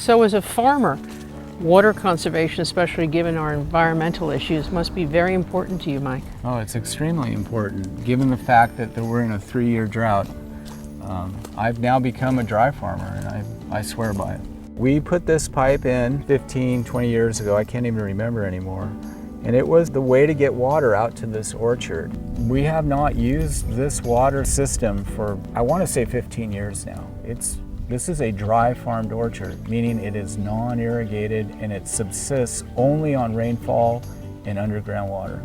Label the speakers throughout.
Speaker 1: So as a farmer, water conservation, especially given our environmental issues, must be very important to you, Mike.
Speaker 2: Oh, it's extremely important, given the fact that we're in a 3-year drought. I've now become a dry farmer, and I swear by it. We put this pipe in 15, 20 years ago, I can't even remember anymore, and it was the way to get water out to this orchard. We have not used this water system for, I want to say 15 years now. This is a dry farmed orchard, meaning it is non-irrigated and it subsists only on rainfall and underground water.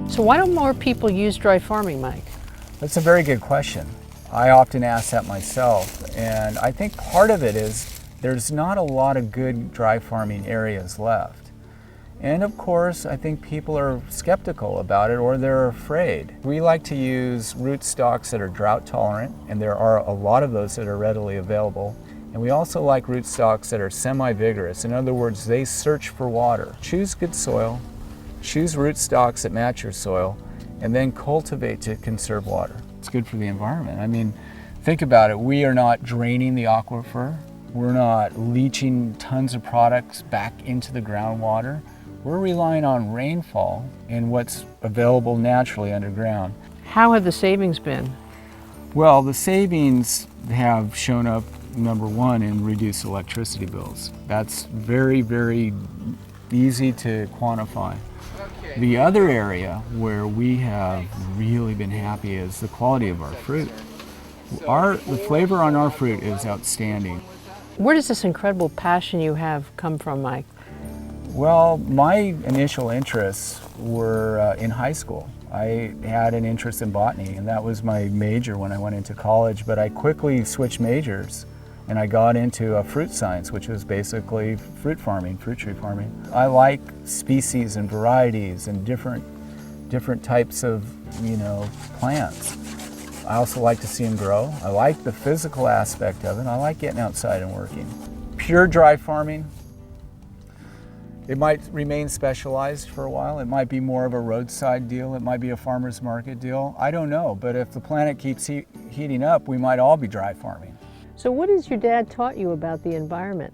Speaker 1: So why don't more people use dry farming, Mike?
Speaker 2: That's a very good question. I often ask that myself, and I think part of it is there's not a lot of good dry farming areas left. And of course, I think people are skeptical about it or they're afraid. We like to use rootstocks that are drought tolerant, and there are a lot of those that are readily available. And we also like rootstocks that are semi-vigorous. In other words, they search for water. Choose good soil, choose rootstocks that match your soil, and then cultivate to conserve water. It's good for the environment. I mean, think about it. We are not draining the aquifer. We're not leaching tons of products back into the groundwater. We're relying on rainfall and what's available naturally underground.
Speaker 1: How have the savings been?
Speaker 2: Well, the savings have shown up, number one, in reduced electricity bills. That's very, very easy to quantify. The other area where we have really been happy is the quality of our fruit. The flavor on our fruit is outstanding.
Speaker 1: Where does this incredible passion you have come from, Mike?
Speaker 2: Well, my initial interests were in high school. I had an interest in botany, and that was my major when I went into college, but I quickly switched majors and I got into fruit science, which was basically fruit farming, fruit tree farming. I like species and varieties and different types of, plants. I also like to see them grow. I like the physical aspect of it. I like getting outside and working. Pure dry farming, it might remain specialized for a while. It might be more of a roadside deal. It might be a farmer's market deal. I don't know, but if the planet keeps heating up, we might all be dry farming.
Speaker 1: So what has your dad taught you about the environment?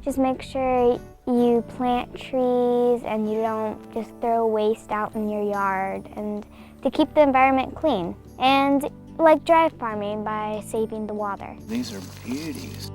Speaker 3: Just make sure you plant trees and you don't just throw waste out in your yard, and to keep the environment clean. And like dry farming by saving the water.
Speaker 4: These are beauties.